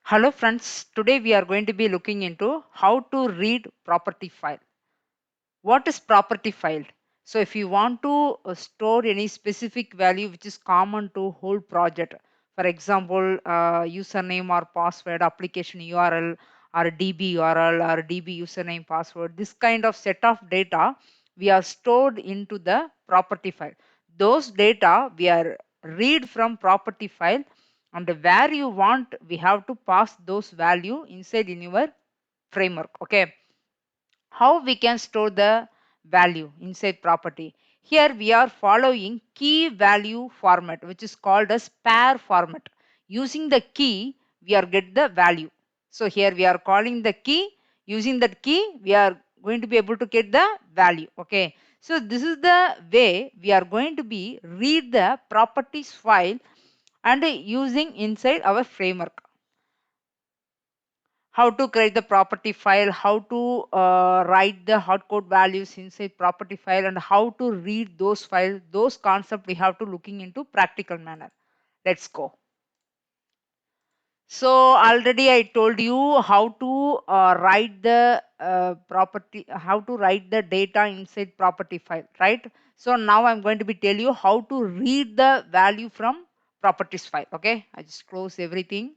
Hello friends, today we are going to be looking into how to read property file. What is property file? So if you want to store any specific value which is common to whole project, for example, username or password, application URL or DB URL or DB username password, this kind of set of data we are stored into the property file. Those data we are read from property file, and where you want we have to pass those value inside in your framework. Okay, how we can store the value inside property? Here we are following key value format, which is called as pair format. Using the key we are get the value. So here we are calling the key. Using that key we are going to be able to get the value. Okay, so this is the way we are going to be read the properties file and using inside our framework. How to create the property file, how to write the hardcode values inside property file, and how to read those files. Those concepts we have to looking into practical manner. Let's go. So already I told you how to write the property, how to write the data inside property file, right? So now I'm going to be tell you how to read the value from properties file. Okay, I just close everything.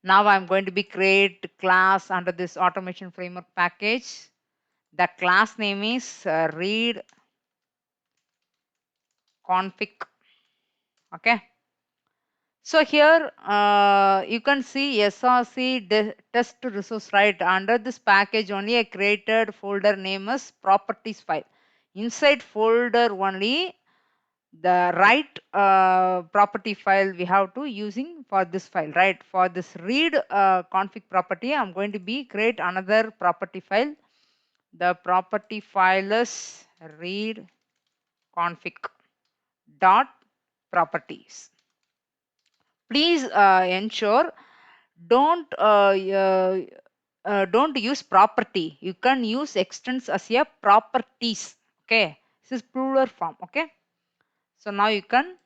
Now I'm going to be create class under this automation framework package. The class name is read config. Okay. So here you can see SRC test resource, right? Under this package only I created folder name as properties file. Inside folder only the right property file we have to using for this file, right? For this read config property I'm going to be create another property file. The property file is read config dot properties. Please ensure don't use property. You can use extends as a properties. Okay, this is plural form. Okay, so now you can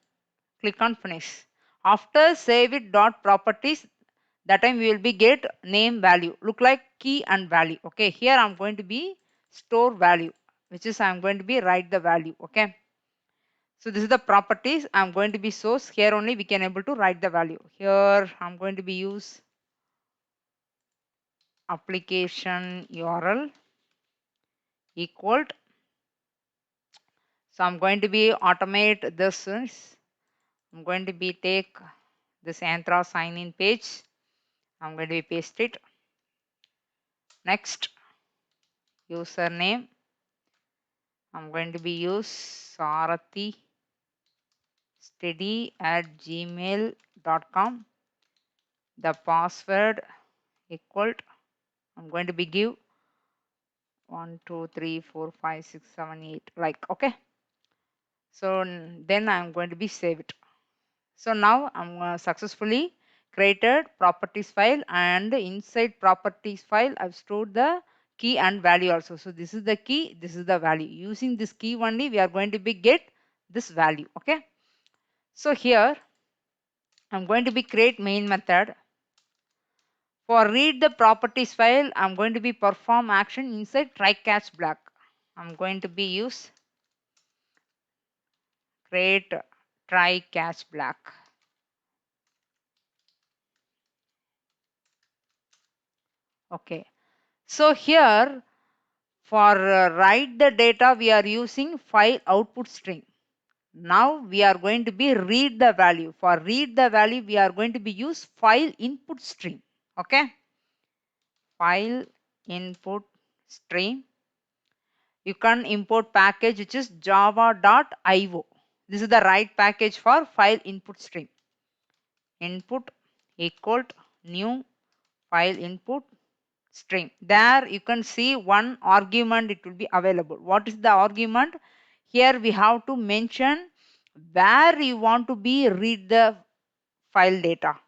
click on finish. After save it dot properties, that time we will be get name value, look like key and value. Okay, here I'm going to be store value, which is I'm going to be write the value. Okay, so this is the properties I'm going to be source. Here only we can able to write the value. Here I'm going to be use application URL equal. So I'm going to be automate this. I'm going to be take this Anthra sign in page. I'm going to be paste it. Next, username. I'm going to be use Sarathi steady@gmail.com. The password equal. I'm going to be give 1 2 3 4 5 6 7 8 like. Okay, so then I'm going to be save it. So now I'm successfully created properties file, and inside properties file I've stored the key and value also. So this is the key, this is the value. Using this key only we are going to be get this value. Okay, so here I'm going to be create main method. For read the properties file I'm going to be perform action inside try catch block. I'm going to be use create try catch block. Okay, so here for write the data we are using file output string. Now we are going to be read the value. For read the value we are going to be use file input stream. Okay, file input stream. You can import package which is java.io. This is the right package for file input stream. Input equal new file input stream. There you can see one argument it will be available. What is the argument? Here we have to mention where you want to be read the file data.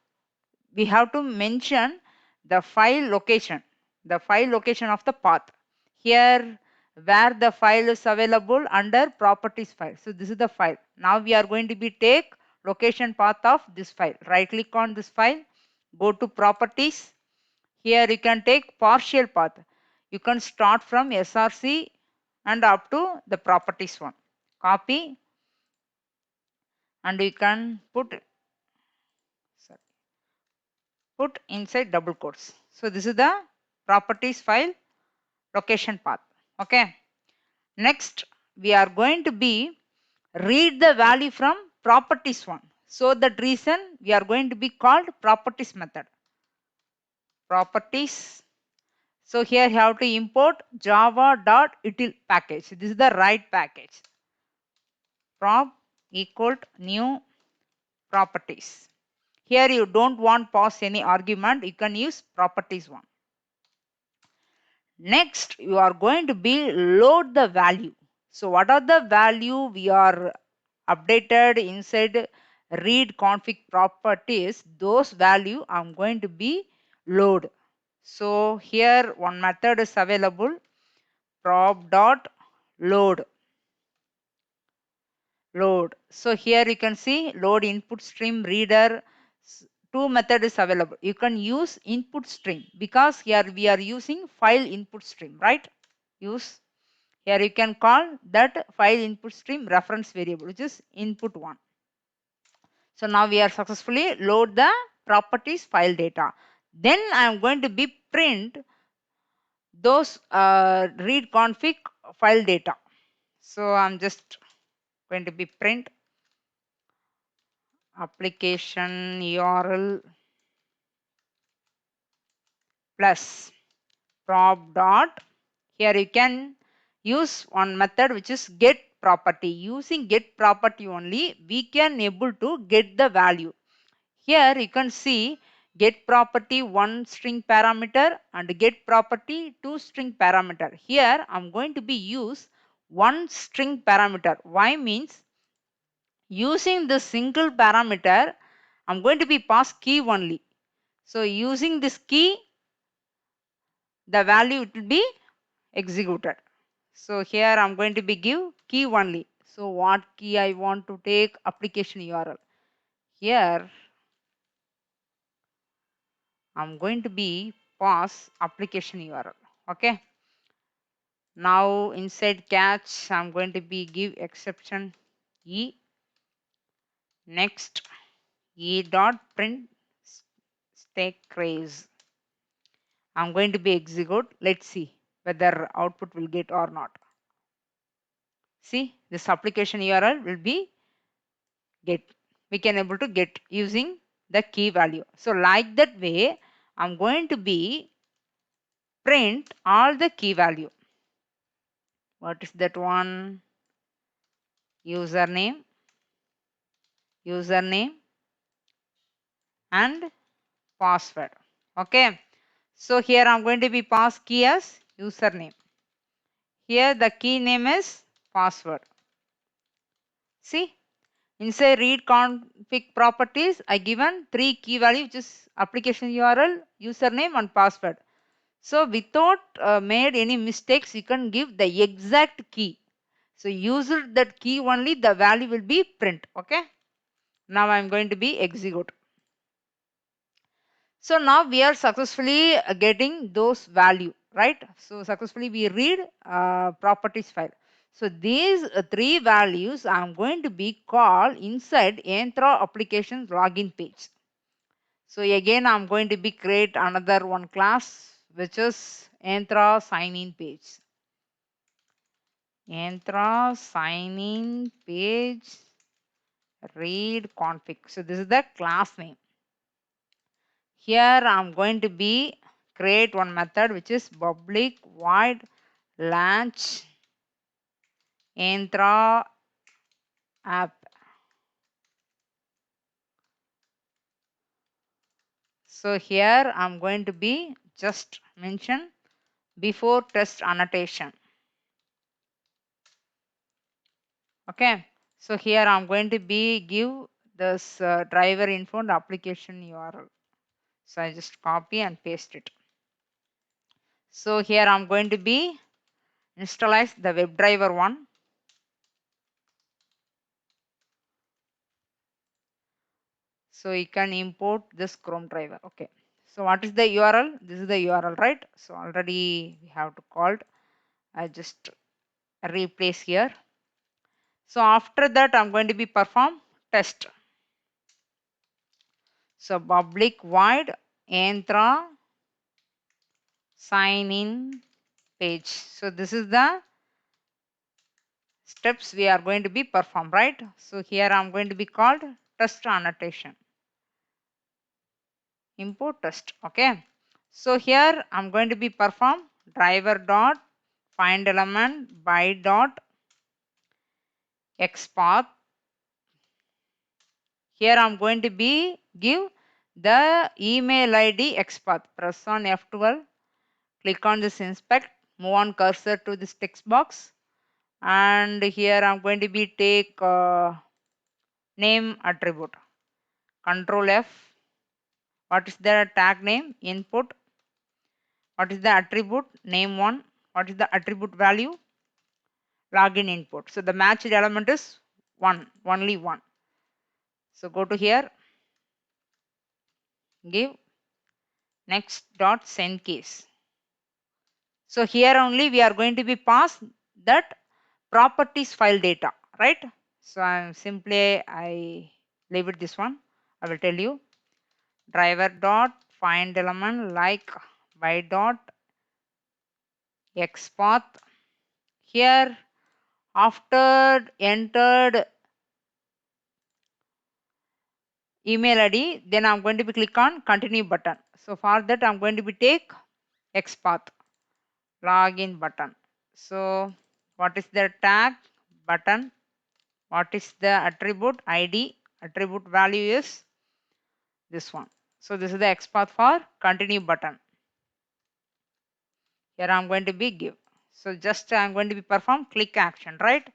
We have to mention the file location of the path. Here where the file is available under properties file. So this is the file. Now we are going to be take location path of this file. Right click on this file, go to properties. Here you can take partial path. You can start from SRC and up to the properties one. Copy and you can put inside double quotes. So this is the properties file location path. Okay. Next, we are going to be read the value from properties one. So that reason we are going to be called properties method. Properties. So here you have to import java.util package. This is the right package. Prop equal to new properties. Here you don't want pass any argument. You can use properties one. Next, you are going to be load the value. So what are the value we are updated inside read config properties? Those value I'm going to be load. So here one method is available, prop dot load. So here you can see load input stream reader. Two method is available. You can use input stream because here we are using file input stream, right? Use here you can call that file input stream reference variable, which is input one. So now we are successfully load the properties file data. Then I am going to be print those read config file data. So I'm just going to be print application URL plus prop dot. Here you can use one method which is get property. Using get property only we can able to get the value. Here you can see get property one string parameter and get property two string parameter. Here I'm going to be use one string parameter. Why means using the single parameter I'm going to be pass key only. So using this key the value it will be executed. So here I'm going to be give key only. So what key I want to take? Application URL. Here I'm going to be pass application URL. Okay. Now inside catch I'm going to be give exception e. Next e dot print stack trace. I'm going to be execute. Let's see whether output will get or not. See this application URL will be get. We can able to get using the key value. So like that way I'm going to be print all the key value. What is that one? Username and password. Okay. So here I'm going to be pass key as username. Here the key name is password. See inside read config properties I given three key value which is application URL, username and password. So without made any mistakes you can give the exact key. So use that key only the value will be print. Okay. Now I'm going to be execute. So now we are successfully getting those value, right? So successfully we read properties file. So these three values I'm going to be called inside Entra application login page. So again I'm going to be create another one class which is Entra sign in page. Entra sign in page read config. So this is the class name. Here I'm going to be create one method which is public void launch Entra app. So here I'm going to be just mention before test annotation. Okay. So here I'm going to be give this driver info and application URL. So I just copy and paste it. So here I'm going to be install the WebDriver one. So you can import this Chrome driver. Okay. So what is the URL? This is the URL, right? So already we have to called. I just replace here. So after that, I'm going to be perform test. So public void Entra sign in page. So this is the steps we are going to be performed, right? So here I'm going to be called test annotation. Import test. Okay. So here I'm going to be perform driver dot find element by dot xpath. Here I'm going to be give the email ID xpath. Press on F12. Click on this inspect. Move on cursor to this text box. And here I'm going to be take name attribute. Control F. What is the tag name? Input. What is the attribute? Name 1. What is the attribute value? Login input. So the matched element is 1, only 1. So go to here, give next dot send case. So here only we are going to be pass that properties file data, right? So I'm simply I leave it this one. I will tell you driver dot find element like by dot xpath. Here after entered email ID, then I'm going to be click on continue button. So for that I'm going to be take xpath login button. So what is the tag button? What is the attribute ID? Attribute value is this one. So this is the xpath for continue button. Here I'm going to be give. So just I'm going to be perform click action, right?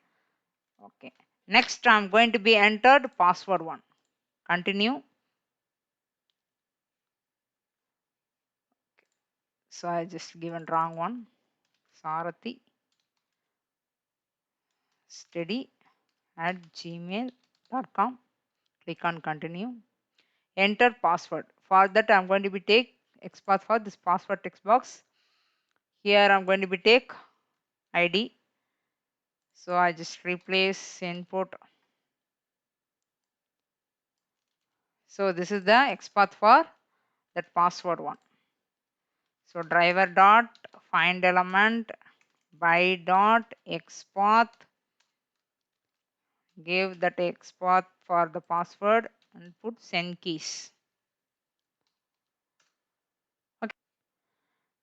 Okay. Next I'm going to be entered password 1. Continue. So I just given wrong one. Sarathi study at gmail.com. Click on continue. Enter password. For that I'm going to be take xpath for this password text box. Here I'm going to be take ID. So I just replace input. So this is the xpath for that password one. So driver dot find element by dot xpath, give that xpath for the password and put send keys. Okay.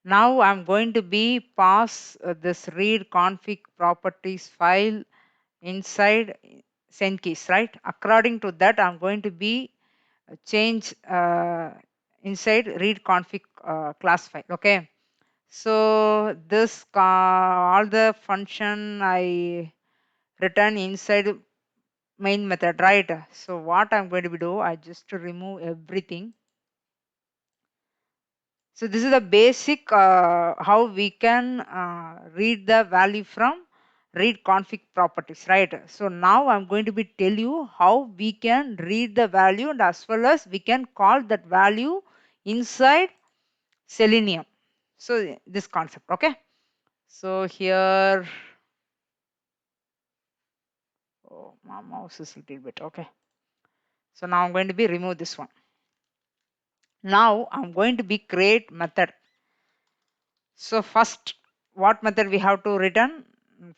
Now I'm going to be pass this read config properties file inside send keys, right? According to that I'm going to be change inside read config class file. Okay. So this all the function I return inside main method, right? So what I'm going to be do, I just to remove everything. So this is the basic how we can read the value from read config properties, right? So now I'm going to be tell you how we can read the value and as well as we can call that value inside Selenium. So this concept, okay? So here, oh, my mouse is a little bit, okay. So now I'm going to be remove this one. Now I'm going to be create method. So first, what method we have to return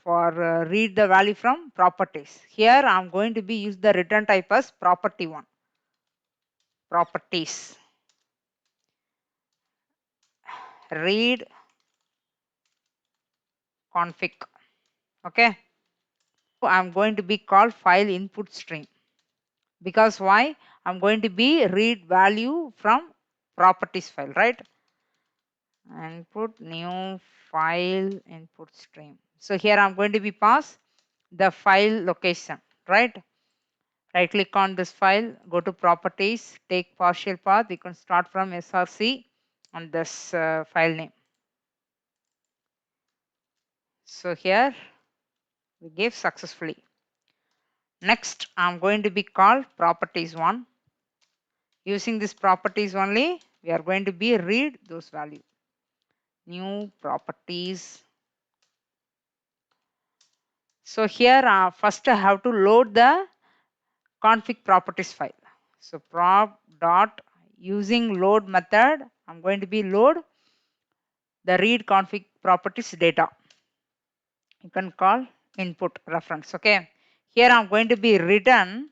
for read the value from properties. Here I'm going to be use the return type as property one. Properties. Read config. Okay. I'm going to be called file input stream. Because why? I'm going to be read value from properties file, right? Input new file input stream. So here I'm going to be pass the file location, right? Right click on this file, go to properties, take partial path. You can start from src on this file name. So here we gave successfully. Next, I'm going to be called properties one. Using these properties only, we are going to be read those value. New properties. So here first I have to load the config properties file. So prop dot using load method, I'm going to be load the read config properties data. You can call input reference. Okay. Here I'm going to be return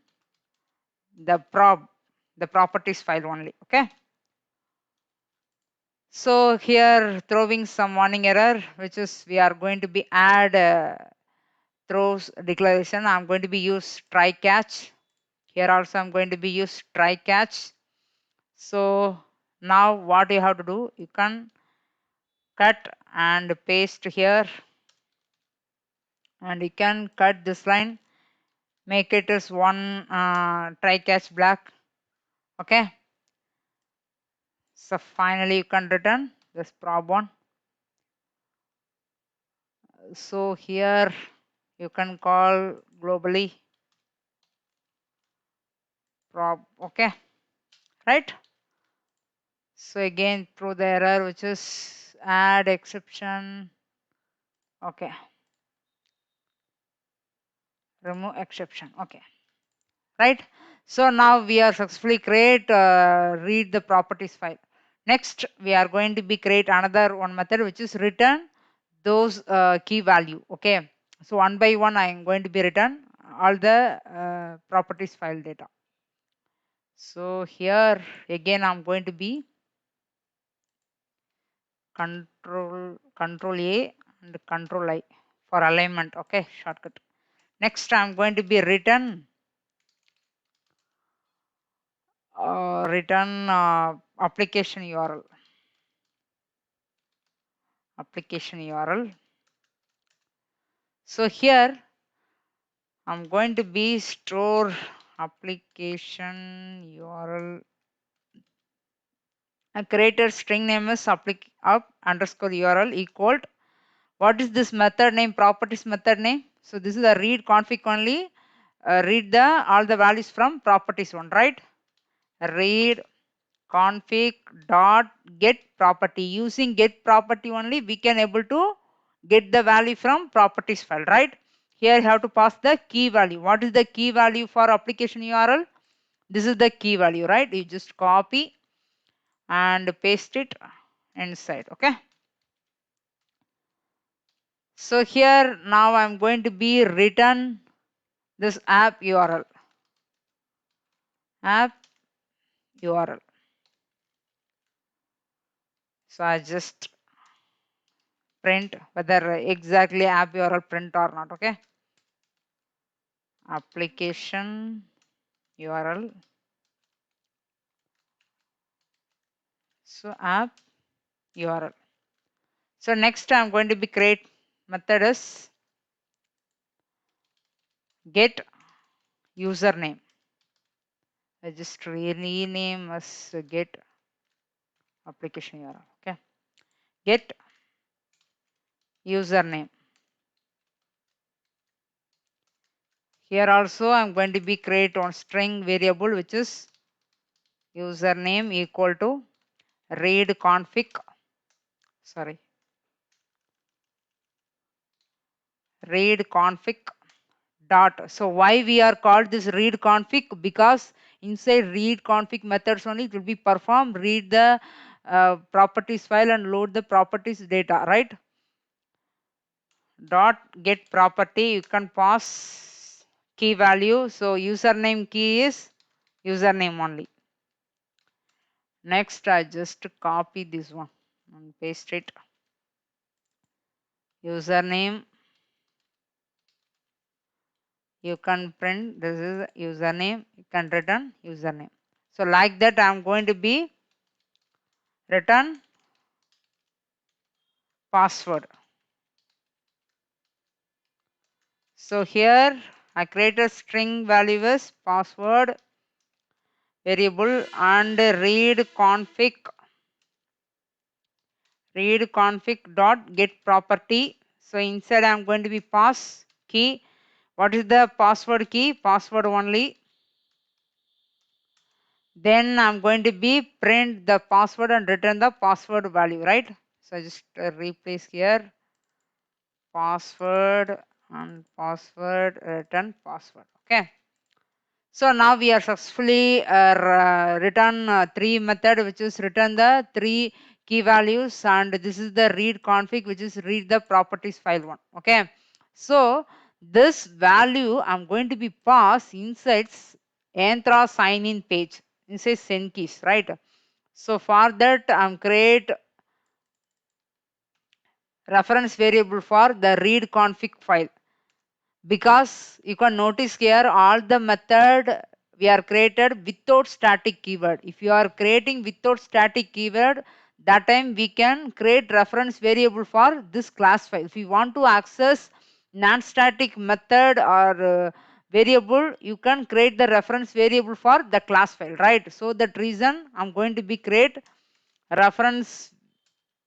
the properties file only. Okay. So here throwing some warning error, which is we are going to be add throws declaration. I'm going to be use try catch. Here also I'm going to be use try catch. So now what you have to do, you can cut and paste here, and you can cut this line, make it as one try catch black. Okay. So finally you can return this prob one. So here you can call globally prob. Okay, right? So again through the error, which is add exception. Okay, remove exception. Okay, right? So now we are successfully create read the properties file. Next we are going to be create another one method, which is return those key value. Okay, so one by one I am going to be return all the properties file data. So here again I'm going to be control A and control I for alignment. Okay, shortcut. Next I'm going to be return application URL. Application URL. So here I'm going to be store application URL. A created string name is up underscore URL equal. What is this method name? Properties method name. So this is a read config only. Read the all the values from properties one, right? Read config dot get property. Using get property only, we can able to get the value from properties file, right? Here you have to pass the key value. What is the key value for application URL? This is the key value, right? You just copy and paste it inside. Okay. So here now I'm going to be return this app URL. App URL. So I just print whether exactly app URL print or not. Okay. Application URL. So app URL. So next I'm going to be create method is get username. I just rename as get application URL. Okay. Get username. Here also I'm going to be create one string variable, which is username equal to read config. Sorry. Read config dot. So why we are called this read config? Because inside read config methods only it will be perform read the properties file and load the properties data, right? Dot get property, you can pass key value. So username key is username only. Next I just copy this one and paste it. Username, you can print this is username, you can return username. So like that I'm going to be return password. So here I create a string value as password variable and read config dot get property. So inside I'm going to be pass key. What is the password key? Password only. Then I'm going to be print the password and return the password value, right? So I just replace here password and password, return password. Okay. So now we are successfully return three method, which is return the three key values, and this is the read config, which is read the properties file one. Okay. So this value I'm going to be pass inside Entra sign in page inside send keys, right? So for that I'm create reference variable for the read config file, because you can notice here all the method we are created without static keyword. If you are creating without static keyword, that time we can create reference variable for this class file. If you want to access non-static method or variable, you can create the reference variable for the class file, right? So that reason I'm going to be create reference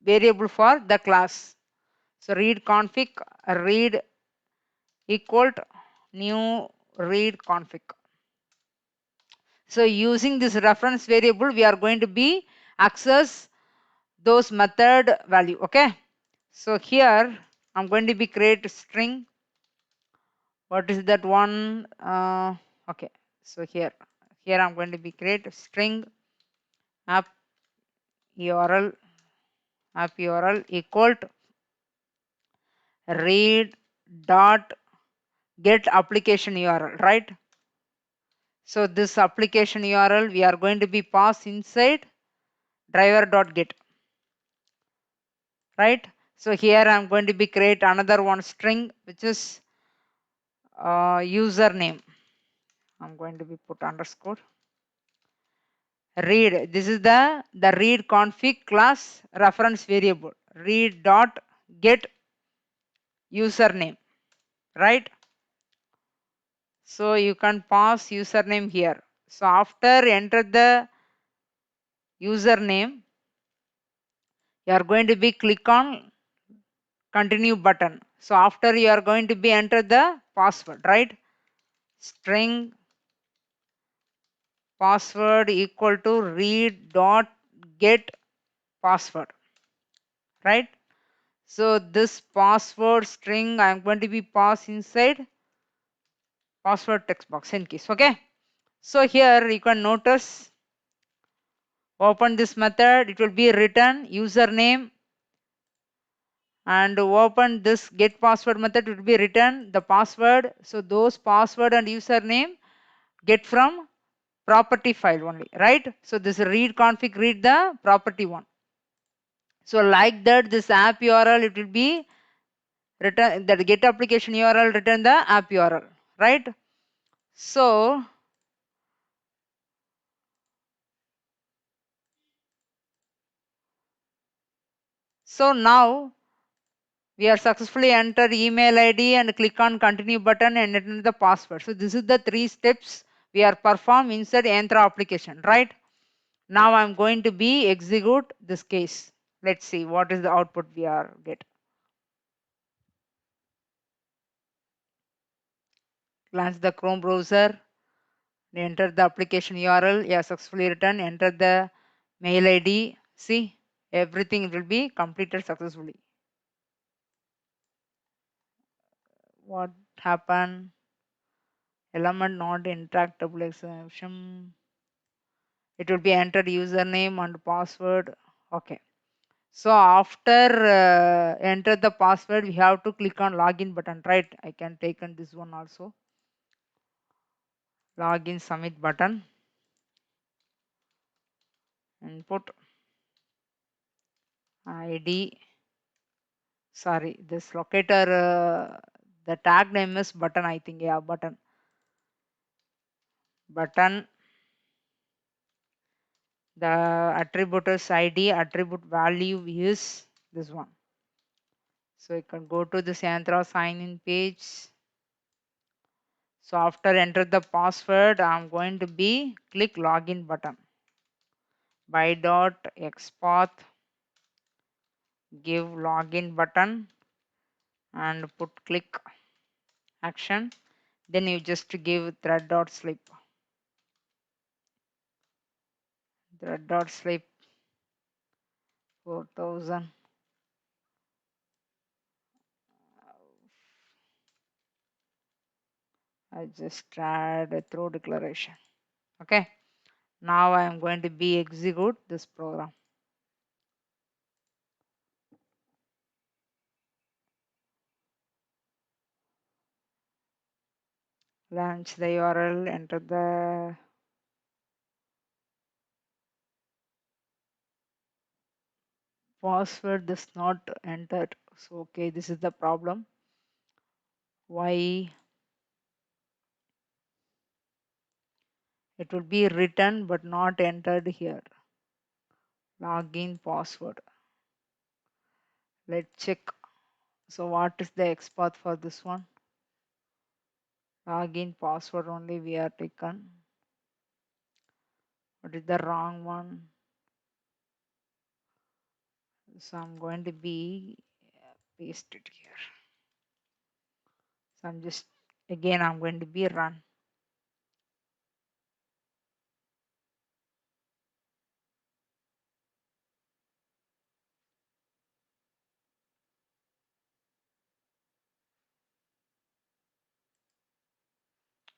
variable for the class. So read config, read equal to new read config. So using this reference variable, we are going to be access those method value. Okay. So here I'm going to be create string. What is that one? Okay. So here I'm going to be create string app URL equal to read dot get application URL, right? So this application URL we are going to be pass inside driver.get, right? So here I'm going to be create another one string, which is username. I'm going to be put underscore read. This is the read config class reference variable, read dot get username, right? So you can pass username here. So after enter the username, you are going to be click on continue button. So after you are going to be enter the password, right? String password equal to read dot get password, right? So this password string I'm going to be pass inside password text box in case. Okay. So here you can notice, open this method, it will be return username, and open this get password method, it will be return the password. So those password and username get from property file only, right? So this read config read the property one. So like that, this app URL, it will be return that get application URL, return the app URL, right? So now we are successfully entered email ID and click on continue button and enter the password. So this is the three steps we are perform inside Entra application, right? Now I'm going to be execute this case. Let's see what is the output we are get. Launch the Chrome browser, enter the application URL, yeah, successfully written, enter the mail ID. See, everything will be completed successfully. What happened? Element not interactable exception. It will be entered username and password. Okay. So after enter the password, we have to click on login button, right? I can take on this one also. Login submit button. Input ID. Sorry, this locator, the tag name is button, I think. Yeah, button. Button. The attribute is ID, attribute value is this one. So you can go to the Entra sign in page. So after enter the password, I'm going to be click login button. By dot xpath, give login button and put click action. Then you just give thread dot slip. thread dot sleep 4000. I just add a throw declaration. Okay. Now I am going to be execute this program. Launch the URL, enter the password is not entered. So okay, this is the problem. Why it will be written but not entered here. Login password. Let's check. So what is the XPath for this one? Login password only we are taken. What is the wrong one? So I'm going to be paste it here. So I'm just again I'm going to be run.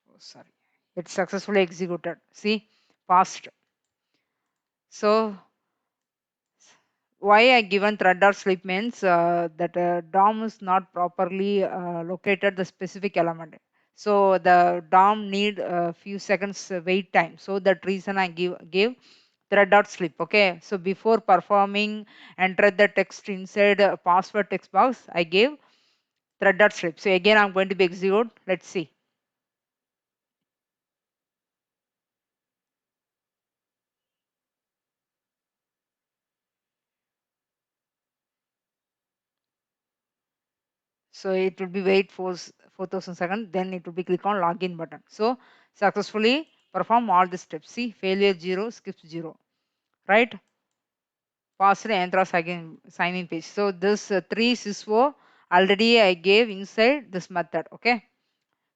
Oh, sorry. It's successfully executed. See, passed. So why I given thread or sleep means that DOM is not properly located the specific element. So the DOM need a few seconds wait time. So that reason I give thread dot sleep. Okay. So before performing enter the text inside password text box, I gave thread dot sleep. So again I'm going to be execute. Let's see. So it will be wait for 4000 seconds, then it will be click on login button. So successfully perform all the steps. See, failure 0, skips 0, right? Password enter sign in page. So this 3 syswo already I gave inside this method. Okay.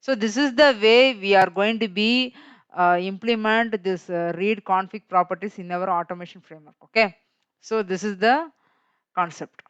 So this is the way we are going to be implement this read config properties in our automation framework. Okay. So this is the concept.